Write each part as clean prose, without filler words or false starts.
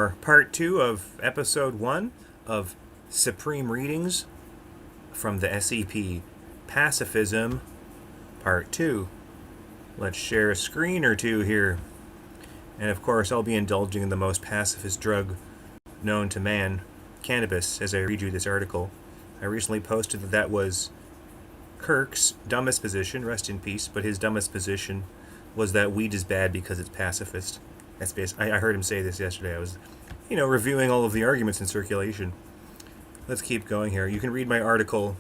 for part 2 of episode 1 of SEPreme readings from the SEP PACIFISM part 2. Let's share a screen or two here. And of course, I'll be indulging in the most pacifist drug known to man, cannabis, as I read you this article. I recently posted that was Kirk's dumbest position, rest in peace, but his dumbest position was that weed is bad because it's pacifist. That's basically, I heard him say this yesterday. I was, reviewing all of the arguments in circulation. Let's keep going here. You can read my article,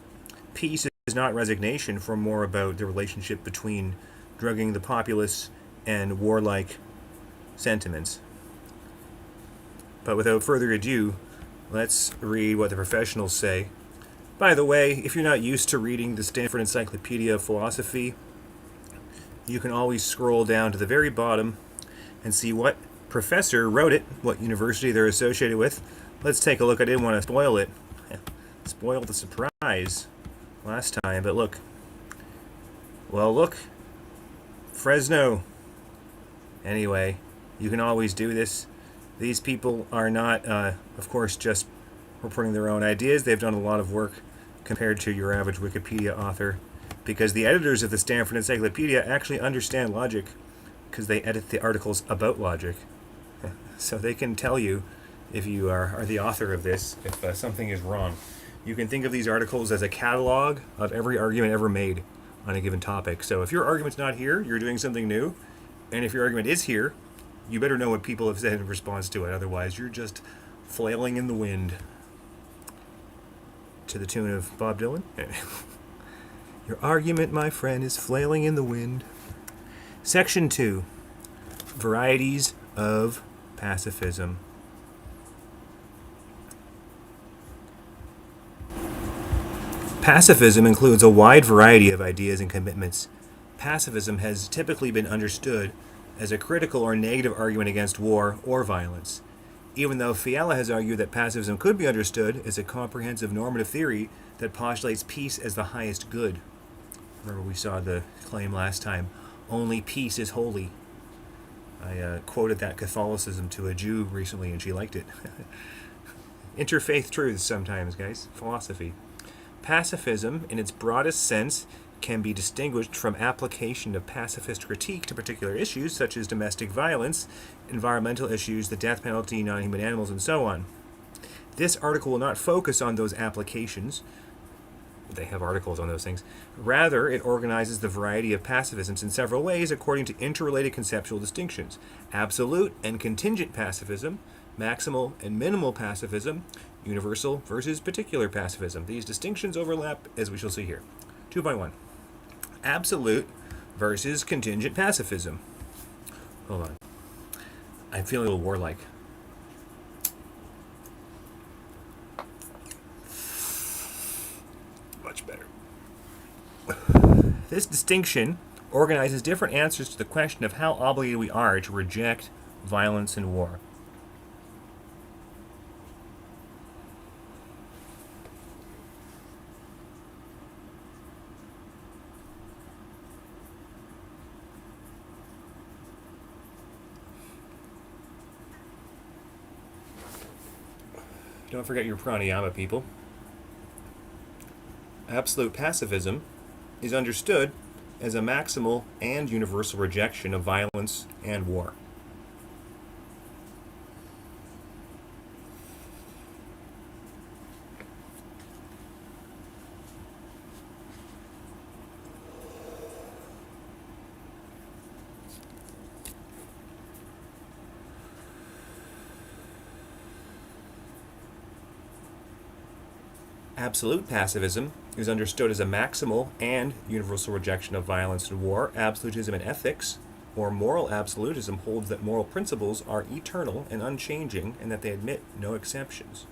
Peace is Not Resignation, for more about the relationship between drugging the populace and warlike sentiments. But without further ado, let's read what the professionals say. By the way, if you're not used to reading the Stanford Encyclopedia of Philosophy, you can always scroll down to the very bottom and see what professor wrote it, what university they're associated with. Let's take a look. I didn't want to spoil it. Spoil the surprise last time, but look. Well, look. Fresno. Anyway, you can always do this. These people are not, of course, just reporting their own ideas. They've done a lot of work compared to your average Wikipedia author, because the editors of the Stanford Encyclopedia actually understand logic, because they edit the articles about logic. So they can tell you, if you are the author of this, if something is wrong. You can think of these articles as a catalog of every argument ever made on a given topic. So if your argument's not here, you're doing something new. And if your argument is here, you better know what people have said in response to it. Otherwise, you're just flailing in the wind. To the tune of Bob Dylan. Your argument, my friend, is flailing in the wind. Section 2. Varieties of pacifism. Pacifism includes a wide variety of ideas and commitments. Pacifism has typically been understood as a critical or negative argument against war or violence, even though Fiala has argued that pacifism could be understood as a comprehensive normative theory that postulates peace as the highest good. Remember, we saw the claim last time, only peace is holy. I quoted that Catholicism to a Jew recently, and she liked it. Interfaith truths sometimes, guys. Philosophy. Pacifism, in its broadest sense, can be distinguished from application of pacifist critique to particular issues such as domestic violence, environmental issues, the death penalty, non-human animals, and so on. This article will not focus on those applications. They have articles on those things. Rather, it organizes the variety of pacifisms in several ways according to interrelated conceptual distinctions: absolute and contingent pacifism, maximal and minimal pacifism, universal versus particular pacifism. These distinctions overlap, as we shall see here. 2.1. Absolute versus contingent pacifism. Hold on. I'm feeling a little warlike. Much better. This distinction organizes different answers to the question of how obligated we are to reject violence and war. Don't forget your pranayama, people. Absolute pacifism is understood as a maximal and universal rejection of violence and war. Absolute pacifism is understood as a maximal and universal rejection of violence and war. Absolutism in ethics, or moral absolutism, holds that moral principles are eternal and unchanging and that they admit no exceptions.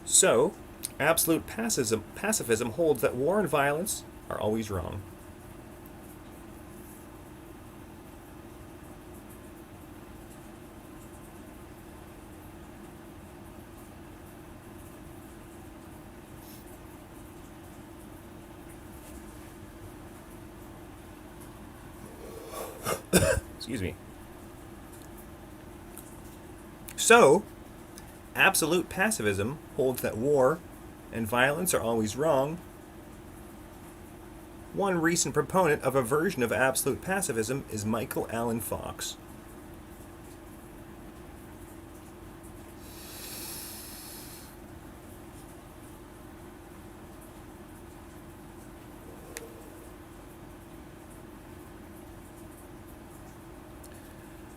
So, absolute pacifism holds that war and violence are always wrong. Excuse me. So, absolute pacifism holds that war and violence are always wrong. One recent proponent of a version of absolute pacifism is Michael Allen Fox.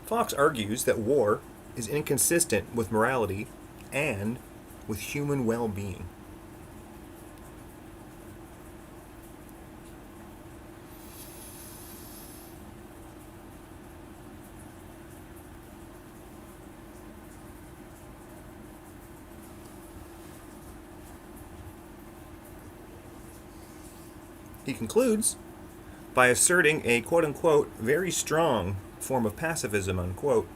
Fox argues that war is inconsistent with morality and with human well-being. He concludes by asserting a quote-unquote very strong form of pacifism, unquote,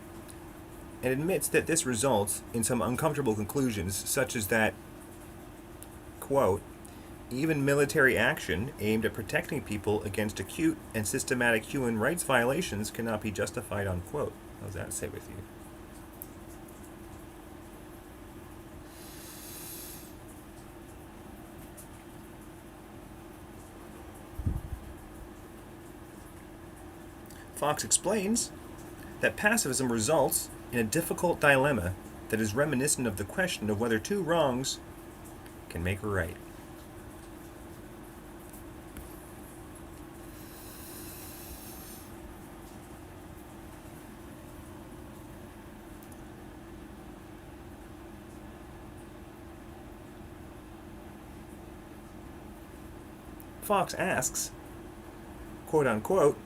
and admits that this results in some uncomfortable conclusions, such as that, quote, even military action aimed at protecting people against acute and systematic human rights violations cannot be justified, unquote. How does that sit with you? Fox explains that pacifism results in a difficult dilemma that is reminiscent of the question of whether two wrongs can make a right. Fox asks, quote unquote,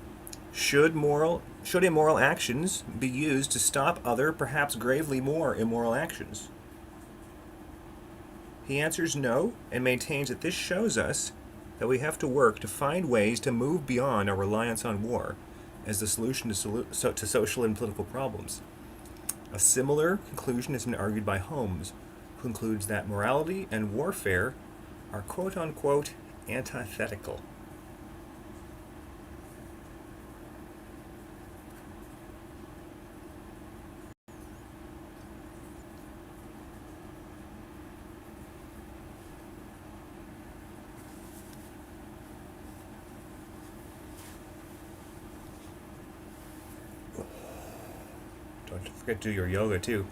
should immoral actions be used to stop other, perhaps gravely more immoral actions? He answers no, and maintains that this shows us that we have to work to find ways to move beyond our reliance on war as the solution to social and political problems. A similar conclusion has been argued by Holmes, who concludes that morality and warfare are quote-unquote antithetical. Don't forget to do your yoga too.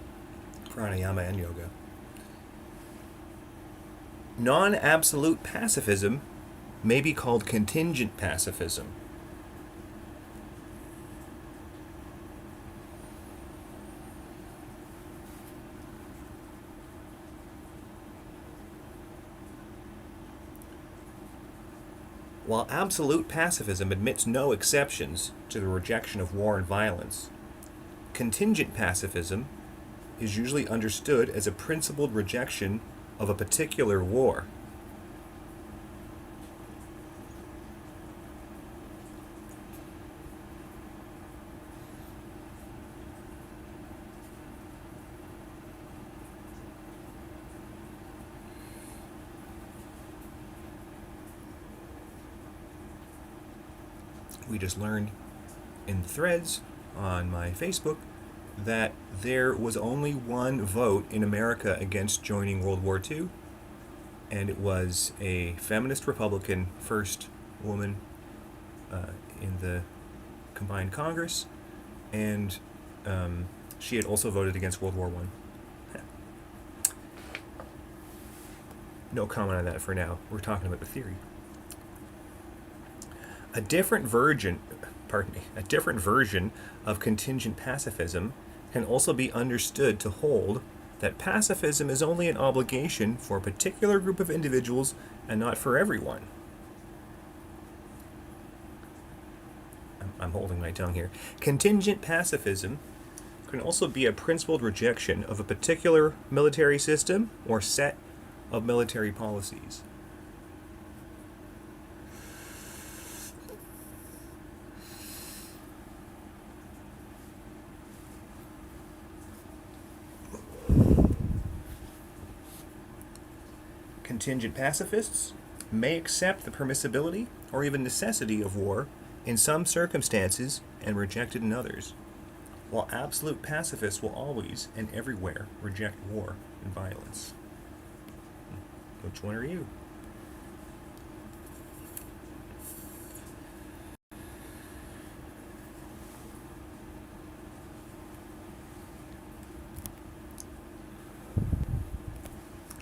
Pranayama and yoga. Non-absolute pacifism may be called contingent pacifism. While absolute pacifism admits no exceptions to the rejection of war and violence, contingent pacifism is usually understood as a principled rejection of a particular war. We just learned in the threads on my Facebook that there was only one vote in America against joining World War II, and it was a feminist Republican, first woman in the combined Congress, and she had also voted against World War I. No comment on that for now. We're talking about the theory. A different version of contingent pacifism can also be understood to hold that pacifism is only an obligation for a particular group of individuals and not for everyone. I'm holding my tongue here. Contingent pacifism can also be a principled rejection of a particular military system or set of military policies. Contingent pacifists may accept the permissibility or even necessity of war in some circumstances and rejected in others, while absolute pacifists will always and everywhere reject war and violence. Which one are you?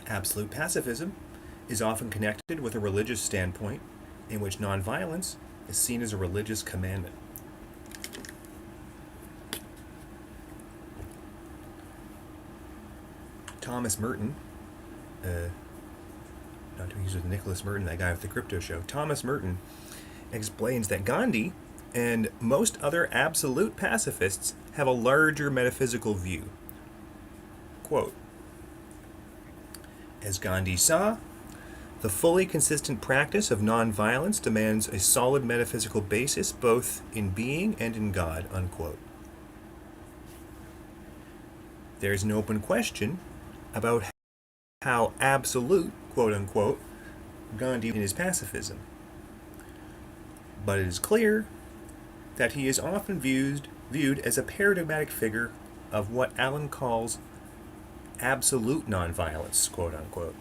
Absolute pacifism is often connected with a religious standpoint in which nonviolence is seen as a religious commandment. Thomas Merton, not to use with Nicholas Merton, that guy with the crypto show, Thomas Merton explains that Gandhi and most other absolute pacifists have a larger metaphysical view. Quote, as Gandhi saw, the fully consistent practice of nonviolence demands a solid metaphysical basis both in being and in God, unquote. There is an open question about how absolute, quote unquote, Gandhi in his pacifism. But it is clear that he is often viewed as a paradigmatic figure of what Allen calls absolute nonviolence, quote unquote.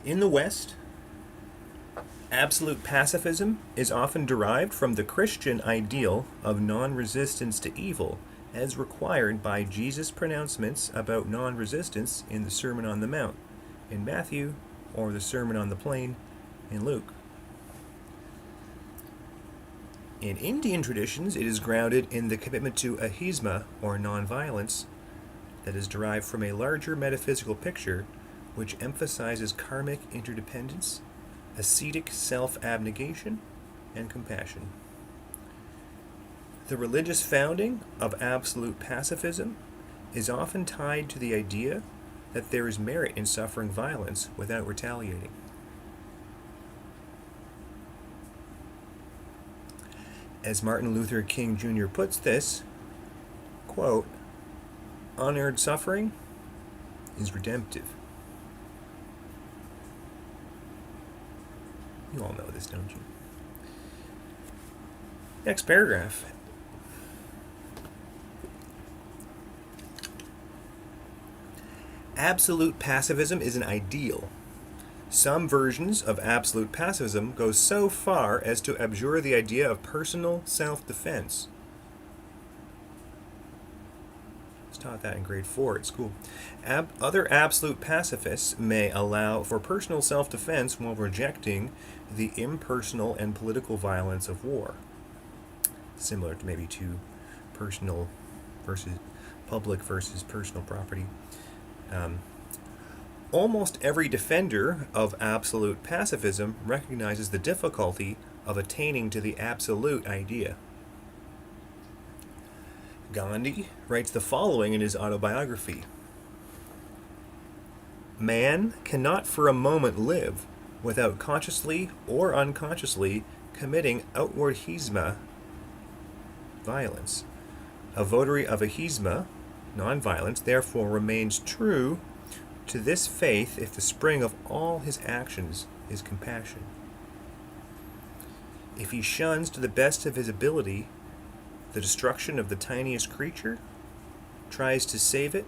In the West, absolute pacifism is often derived from the Christian ideal of non-resistance to evil, as required by Jesus' pronouncements about non-resistance in the Sermon on the Mount in Matthew, or the Sermon on the Plain in Luke. In Indian traditions, it is grounded in the commitment to ahisma, or nonviolence, that is derived from a larger metaphysical picture which emphasizes karmic interdependence, ascetic self-abnegation, and compassion. The religious founding of absolute pacifism is often tied to the idea that there is merit in suffering violence without retaliating. As Martin Luther King Jr. puts this, quote, unearned suffering is redemptive. You all know this, don't you? Next paragraph. Absolute pacifism is an ideal. Some versions of absolute pacifism go so far as to abjure the idea of personal self-defense. I was taught that in grade 4 at school. Other absolute pacifists may allow for personal self-defense while rejecting the impersonal and political violence of war. Similar to maybe to personal versus public versus personal property. Almost every defender of absolute pacifism recognizes the difficulty of attaining to the absolute idea. Gandhi writes the following in his autobiography. Man cannot for a moment live without consciously or unconsciously committing outward hisma, violence. A votary of ahisma, non-violence, therefore remains true to this faith if the spring of all his actions is compassion. If he shuns to the best of his ability the destruction of the tiniest creature, tries to save it,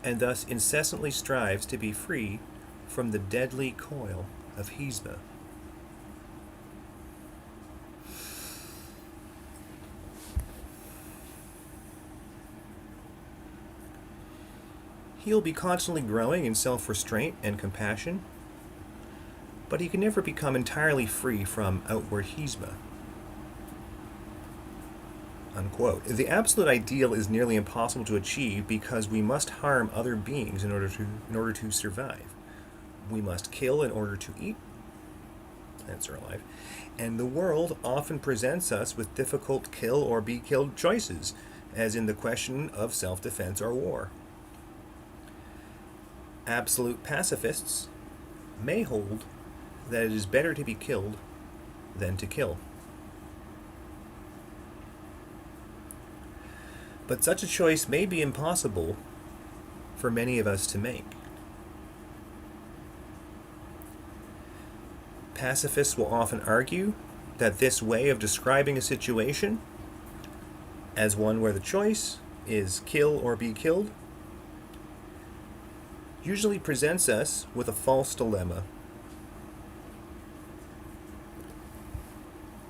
and thus incessantly strives to be free from the deadly coil of hisma. He'll be constantly growing in self-restraint and compassion, but he can never become entirely free from outward hisma. Unquote. The absolute ideal is nearly impossible to achieve because we must harm other beings in order to survive. We must kill in order to eat, hence we're alive, and the world often presents us with difficult kill or be killed choices, as in the question of self-defense or war. Absolute pacifists may hold that it is better to be killed than to kill. But such a choice may be impossible for many of us to make. Pacifists will often argue that this way of describing a situation as one where the choice is kill or be killed usually presents us with a false dilemma.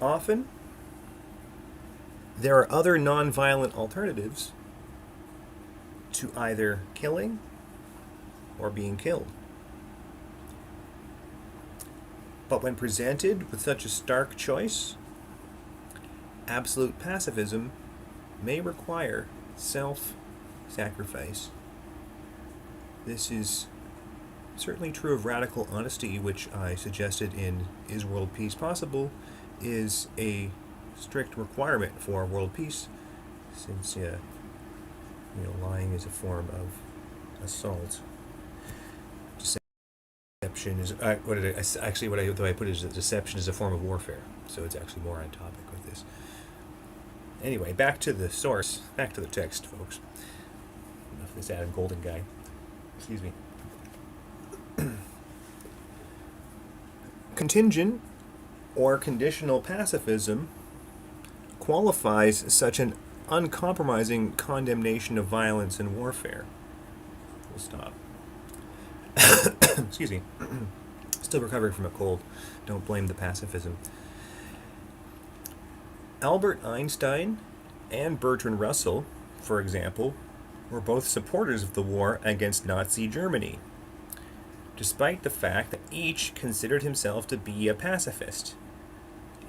Often, there are other nonviolent alternatives to either killing or being killed. But when presented with such a stark choice, absolute pacifism may require self-sacrifice. This is certainly true of radical honesty, which I suggested in Is World Peace Possible, is a strict requirement for world peace, since lying is a form of assault. Deception is what I put it is that deception is a form of warfare, so it's actually more on topic with this. Anyway, back to the source, back to the text, folks. Enough of this Adam Golden guy. Excuse me. Contingent or conditional pacifism qualifies such an uncompromising condemnation of violence and warfare. We'll stop. Excuse me. Still recovering from a cold. Don't blame the pacifism. Albert Einstein and Bertrand Russell, for example, were both supporters of the war against Nazi Germany, despite the fact that each considered himself to be a pacifist.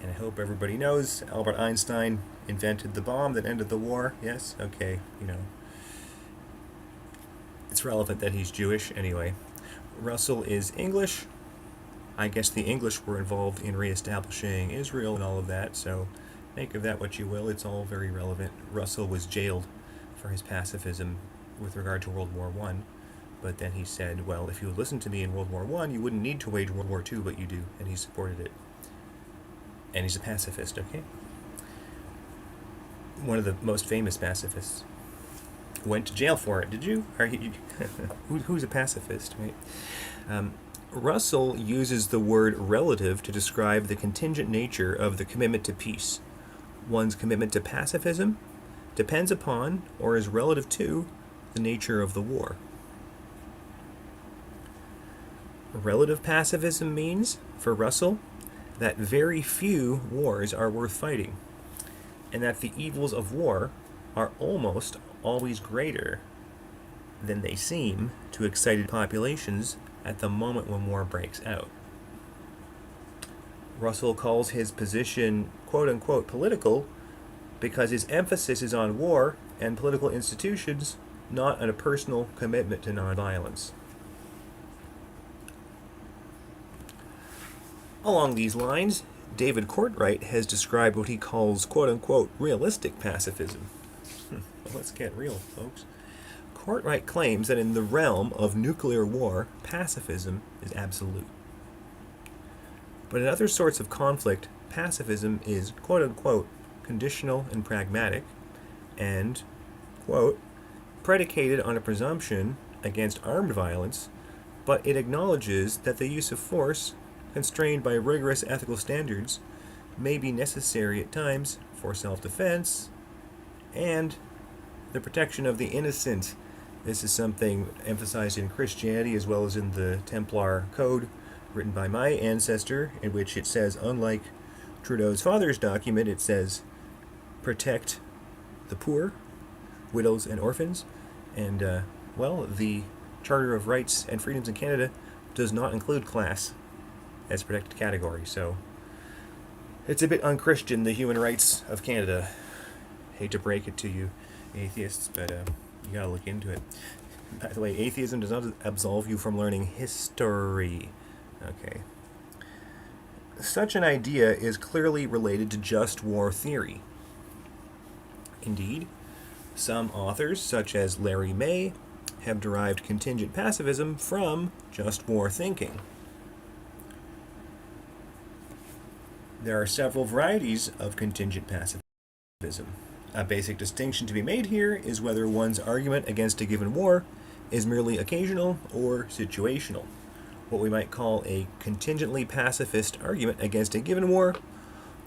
And I hope everybody knows Albert Einstein invented the bomb that ended the war. Yes? Okay, It's relevant that he's Jewish anyway. Russell is English. I guess the English were involved in reestablishing Israel and all of that, so make of that what you will. It's all very relevant. Russell was jailed for his pacifism with regard to World War I, but then he said, well, if you would listen to me in World War I, you wouldn't need to wage World War II, but you do, and he supported it. And he's a pacifist, okay? One of the most famous pacifists. Went to jail for it, did you? Who's a pacifist, right? Russell uses the word relative to describe the contingent nature of the commitment to peace. One's commitment to pacifism depends upon, or is relative to, the nature of the war. Relative pacifism means, for Russell, that very few wars are worth fighting, and that the evils of war are almost always greater than they seem to excited populations at the moment when war breaks out. Russell calls his position quote-unquote political because his emphasis is on war and political institutions, not on a personal commitment to nonviolence. Along these lines, David Courtwright has described what he calls quote-unquote realistic pacifism. Well, let's get real, folks. Courtwright claims that in the realm of nuclear war, pacifism is absolute. But in other sorts of conflict, pacifism is quote-unquote conditional and pragmatic, and, quote, predicated on a presumption against armed violence, but it acknowledges that the use of force, constrained by rigorous ethical standards, may be necessary at times for self-defense and the protection of the innocent. This is something emphasized in Christianity as well as in the Templar Code, written by my ancestor, in which it says, unlike Trudeau's father's document, it says, protect the poor, widows, and orphans. And, the Charter of Rights and Freedoms in Canada does not include class as a protected category. So it's a bit unchristian, the human rights of Canada. Hate to break it to you, atheists, but you gotta look into it. By the way, atheism does not absolve you from learning history. Okay. Such an idea is clearly related to just war theory. Indeed, some authors, such as Larry May, have derived contingent pacifism from just war thinking. There are several varieties of contingent pacifism. A basic distinction to be made here is whether one's argument against a given war is merely occasional or situational, what we might call a contingently pacifist argument against a given war,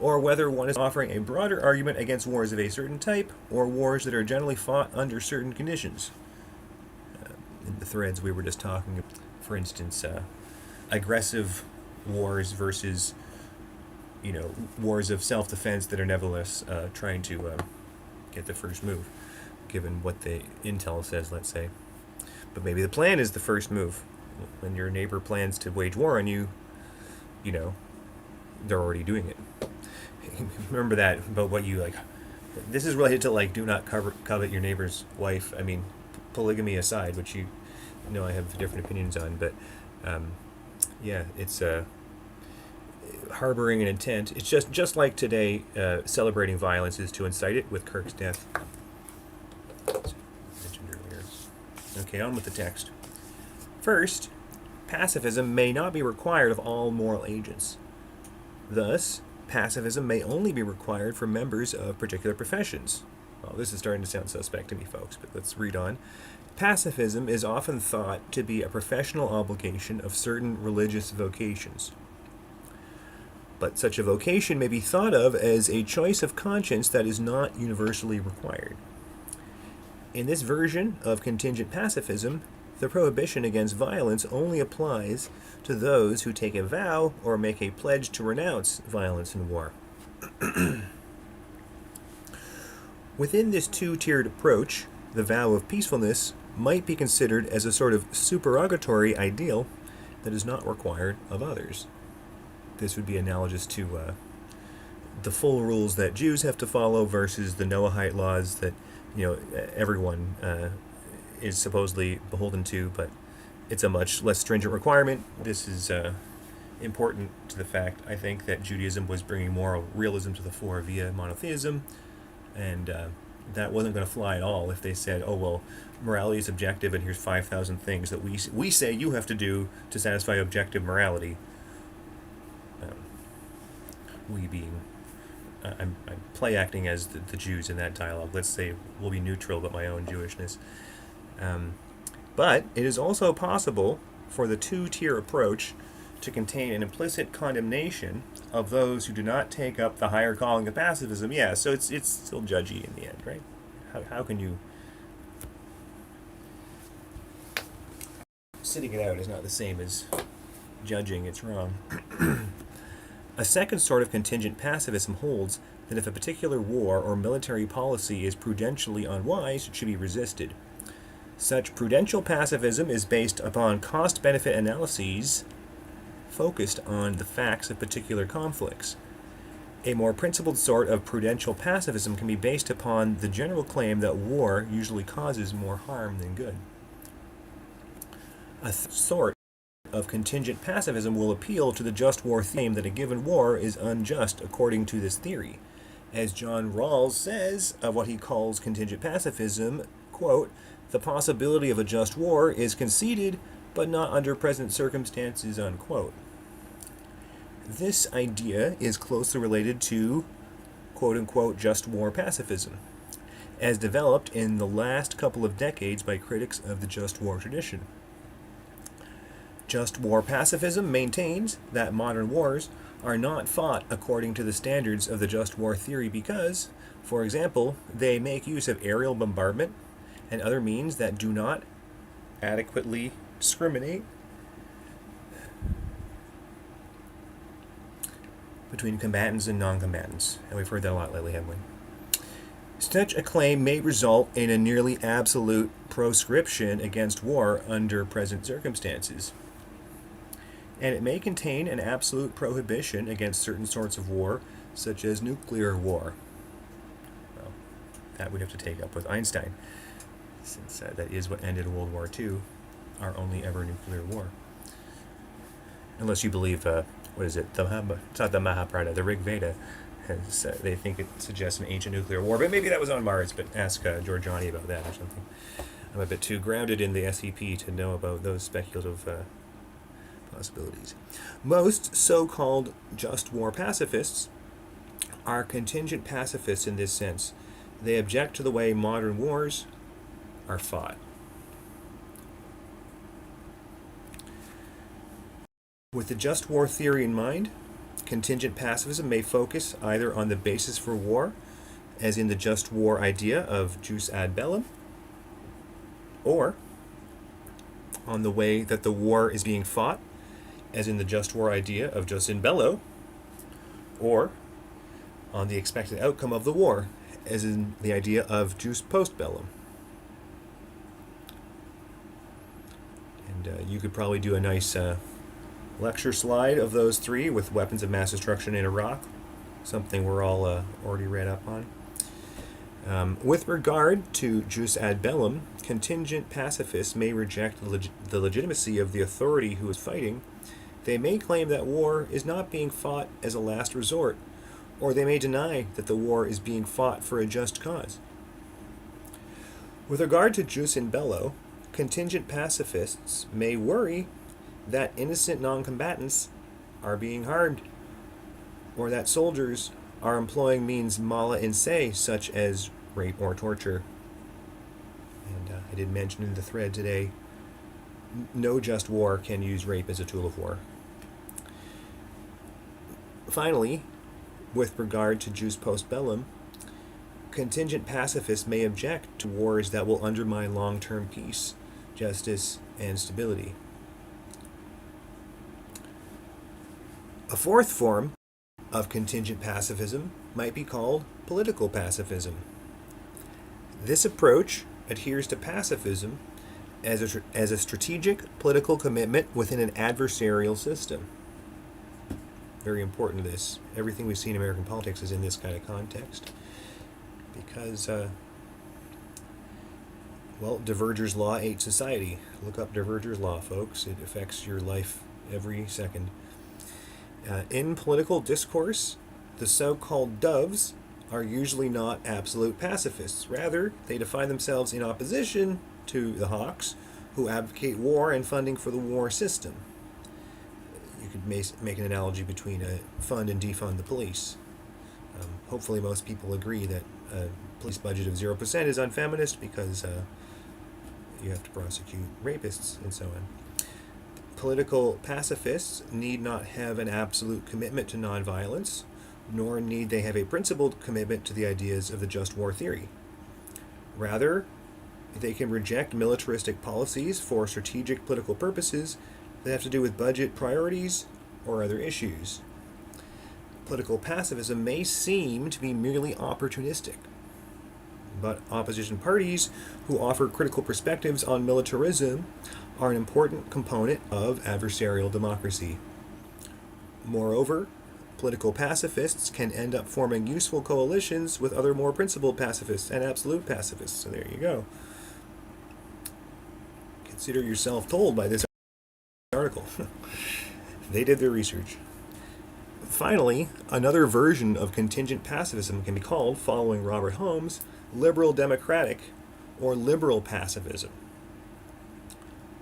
or whether one is offering a broader argument against wars of a certain type, or wars that are generally fought under certain conditions. In the threads we were just talking, for instance, aggressive wars versus, wars of self-defense that are nevertheless trying to get the first move, given what the intel says, let's say. But maybe the plan is the first move. When your neighbor plans to wage war on you, they're already doing it. Remember that about what you like. This is related to do not covet your neighbor's wife. I mean, polygamy aside, which I have different opinions on, but it's harboring an intent. It's just like today, celebrating violence is to incite it with Kirk's death. Mentioned earlier. Okay, on with the text. First, pacifism may not be required of all moral agents. Thus, pacifism may only be required for members of particular professions. Well, this is starting to sound suspect to me, folks, but let's read on. Pacifism is often thought to be a professional obligation of certain religious vocations. But such a vocation may be thought of as a choice of conscience that is not universally required. In this version of contingent pacifism, the prohibition against violence only applies to those who take a vow or make a pledge to renounce violence and war. Within this two-tiered approach, the vow of peacefulness might be considered as a sort of supererogatory ideal that is not required of others. This would be analogous to the full rules that Jews have to follow versus the Noahide laws that everyone is supposedly beholden to, but it's a much less stringent requirement. This is important to the fact, I think, that Judaism was bringing moral realism to the fore via monotheism, and that wasn't going to fly at all if they said, oh, well, morality is objective and here's 5,000 things that we say you have to do to satisfy objective morality. We being... I'm play acting as the Jews in that dialogue. Let's say we'll be neutral about my own Jewishness. But it is also possible for the two-tier approach to contain an implicit condemnation of those who do not take up the higher calling of pacifism. Yeah, so it's still judgy in the end, right? How can you... Sitting it out is not the same as judging. It's wrong. A second sort of contingent pacifism holds that if a particular war or military policy is prudentially unwise, it should be resisted. Such prudential pacifism is based upon cost-benefit analyses focused on the facts of particular conflicts. A more principled sort of prudential pacifism can be based upon the general claim that war usually causes more harm than good. A sort of contingent pacifism will appeal to the just war theme that a given war is unjust according to this theory. As John Rawls says of what he calls contingent pacifism, quote, the possibility of a just war is conceded, but not under present circumstances, unquote. This idea is closely related to, quote-unquote, just war pacifism, as developed in the last couple of decades by critics of the just war tradition. Just war pacifism maintains that modern wars are not fought according to the standards of the just war theory because, for example, they make use of aerial bombardment and other means that do not adequately discriminate between combatants and non-combatants. And we've heard that a lot lately, haven't we? Such a claim may result in a nearly absolute proscription against war under present circumstances. And it may contain an absolute prohibition against certain sorts of war, such as nuclear war. Well, that we'd have to take up with Einstein, since that is what ended World War II, our only ever nuclear war. Unless you believe, it's not the Mahabharata, the Rig Veda. They think it suggests an ancient nuclear war, but maybe that was on Mars, but ask Giorgiani about that or something. I'm a bit too grounded in the SEP to know about those speculative possibilities. Most so-called just war pacifists are contingent pacifists in this sense. They object to the way modern wars are fought. With the just war theory in mind, contingent pacifism may focus either on the basis for war, as in the just war idea of jus ad bellum, or on the way that the war is being fought, as in the just war idea of jus in bello, or on the expected outcome of the war, as in the idea of jus post bellum. And you could probably do a nice lecture slide of those three with weapons of mass destruction in Iraq, something we're all already read up on. With regard to jus ad bellum, contingent pacifists may reject the legitimacy of the authority who is fighting. They may claim that war is not being fought as a last resort, or they may deny that the war is being fought for a just cause. With regard to jus in bello, contingent pacifists may worry that innocent non-combatants are being harmed, or that soldiers are employing means mala in se, such as rape or torture. And I did mention in the thread today, no just war can use rape as a tool of war. Finally, with regard to jus post bellum, contingent pacifists may object to wars that will undermine long-term peace, justice, and stability. A fourth form of contingent pacifism might be called political pacifism. This approach adheres to pacifism as a strategic political commitment within an adversarial system. Very important to this. Everything we see in American politics is in this kind of context. Because, Diverger's law ate society. Look up Diverger's law, folks. It affects your life every second. In political discourse, the so-called doves are usually not absolute pacifists. Rather, they define themselves in opposition to the hawks, who advocate war and funding for the war system. You could make an analogy between fund and defund the police. Hopefully most people agree that a police budget of 0% is unfeminist because you have to prosecute rapists and so on. Political pacifists need not have an absolute commitment to nonviolence, nor need they have a principled commitment to the ideas of the just war theory. Rather, they can reject militaristic policies for strategic political purposes that have to do with budget priorities or other issues. Political pacifism may seem to be merely opportunistic, but opposition parties who offer critical perspectives on militarism are an important component of adversarial democracy. Moreover, political pacifists can end up forming useful coalitions with other more principled pacifists and absolute pacifists. So there you go. Consider yourself told by this article. They did their research. Finally, another version of contingent pacifism can be called, following Robert Holmes, liberal democratic or liberal pacifism.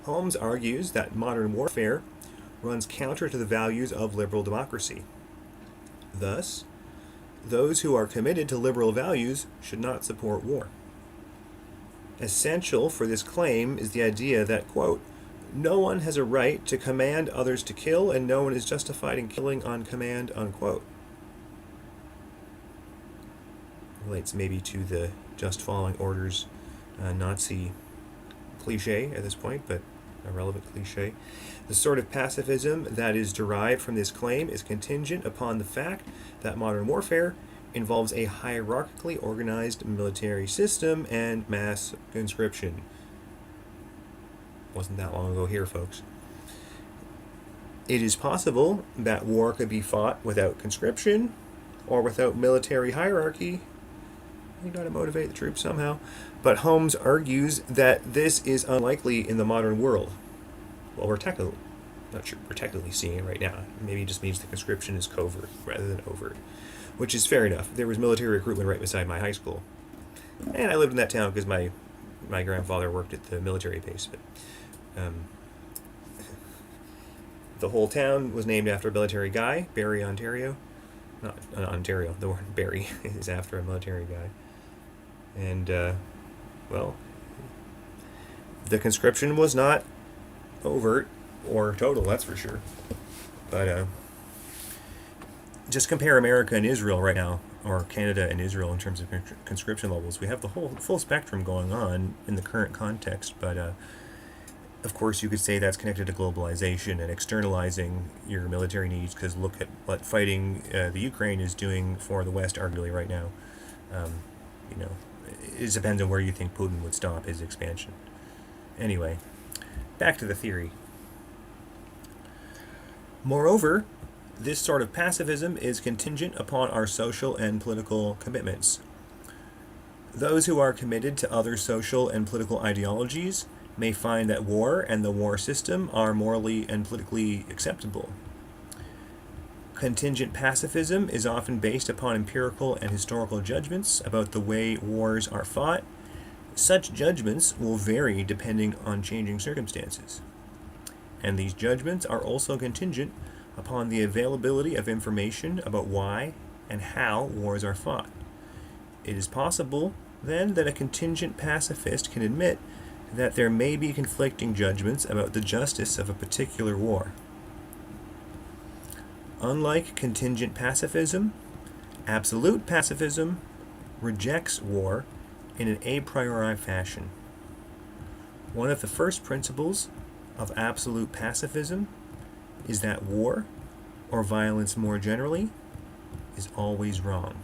Holmes argues that modern warfare runs counter to the values of liberal democracy. Thus, those who are committed to liberal values should not support war. Essential for this claim is the idea that, quote, no one has a right to command others to kill, and no one is justified in killing on command, unquote. Relates maybe to the just following orders Nazi cliche at this point, but a relevant cliche. The sort of pacifism that is derived from this claim is contingent upon the fact that modern warfare involves a hierarchically organized military system and mass conscription. Wasn't that long ago here, folks. It is possible that war could be fought without conscription or without military hierarchy. You gotta motivate the troops somehow. But Holmes argues that this is unlikely in the modern world. Well, we're technically seeing it right now. Maybe it just means the conscription is covert rather than overt, which is fair enough. There was military recruitment right beside my high school, and I lived in that town because my grandfather worked at the military base. But the whole town was named after a military guy, Barrie, Ontario. Not Ontario. The word Barrie is after a military guy. And, the conscription was not overt or total, that's for sure. But just compare America and Israel right now, or Canada and Israel in terms of conscription levels. We have the whole full spectrum going on in the current context, but of course you could say that's connected to globalization and externalizing your military needs, because look at what fighting the Ukraine is doing for the West arguably right now. You know, it depends on where you think Putin would stop his expansion. Anyway, back to the theory. Moreover, this sort of pacifism is contingent upon our social and political commitments. Those who are committed to other social and political ideologies may find that war and the war system are morally and politically acceptable. Contingent pacifism is often based upon empirical and historical judgments about the way wars are fought. Such judgments will vary depending on changing circumstances. And these judgments are also contingent upon the availability of information about why and how wars are fought. It is possible, then, that a contingent pacifist can admit that there may be conflicting judgments about the justice of a particular war. Unlike contingent pacifism, absolute pacifism rejects war in an a priori fashion. One of the first principles of absolute pacifism is that war, or violence more generally, is always wrong.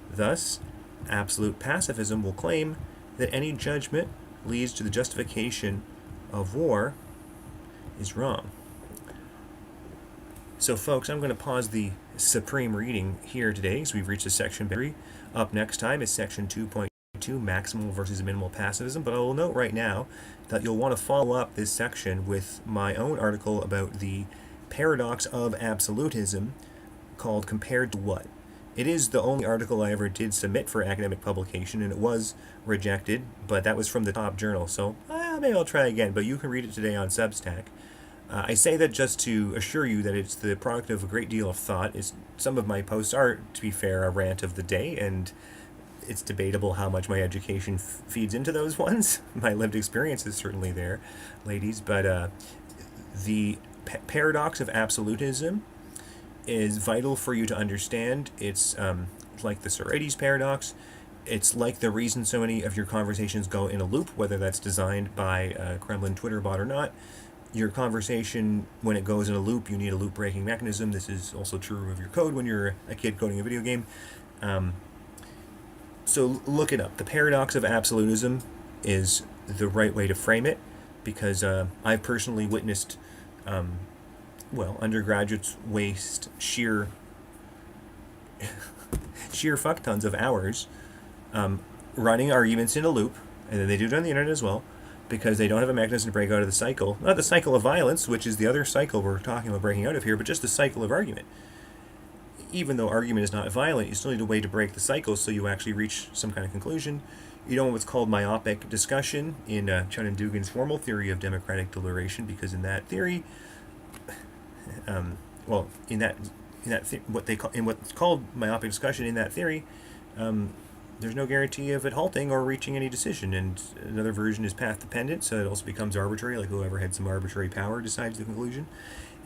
Thus, absolute pacifism will claim that any judgment leads to the justification of war is wrong. So folks, I'm going to pause the SEPreme reading here today, because we've reached the section 3. Up next time is section 2.2, maximal versus minimal pacifism, but I will note right now that you'll want to follow up this section with my own article about the paradox of absolutism, called Compared to What? It is the only article I ever did submit for academic publication, and it was rejected, but that was from the top journal, so maybe I'll try again, but you can read it today on Substack. I say that just to assure you that it's the product of a great deal of thought. Some of my posts are, to be fair, a rant of the day, and it's debatable how much my education feeds into those ones. My lived experience is certainly there, ladies, but the paradox of absolutism is vital for you to understand. It's like the Socrates paradox. It's like the reason so many of your conversations go in a loop, whether that's designed by a Kremlin Twitter bot or not. Your conversation, when it goes in a loop, you need a loop-breaking mechanism. This is also true of your code when you're a kid coding a video game. So look it up. The paradox of absolutism is the right way to frame it, because I've personally witnessed undergraduates waste sheer fuck tons of hours running arguments in a loop, and then they do it on the internet as well, because they don't have a mechanism to break out of the cycle. Not the cycle of violence, which is the other cycle we're talking about breaking out of here, but just the cycle of argument. Even though argument is not violent, you still need a way to break the cycle so you actually reach some kind of conclusion. You don't want what's called myopic discussion in Chun and Dugan's formal theory of democratic deliberation, because in that theory, what's called myopic discussion in that theory, there's no guarantee of it halting or reaching any decision. And another version is path dependent, so it also becomes arbitrary, like whoever had some arbitrary power decides the conclusion.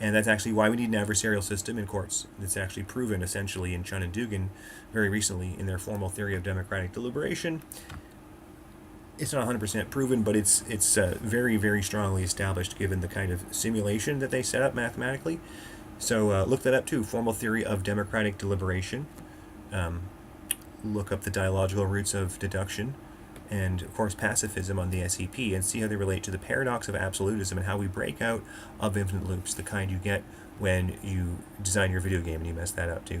And that's actually why we need an adversarial system in courts. That's actually proven essentially in Chun and Dugan very recently in their formal theory of democratic deliberation. It's not 100% proven, but it's very, very strongly established given the kind of simulation that they set up mathematically. So look that up too, formal theory of democratic deliberation. Look up the dialogical roots of deduction, and of course pacifism on the SEP, and see how they relate to the paradox of absolutism and how we break out of infinite loops, the kind you get when you design your video game and you mess that up too.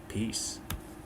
Peace.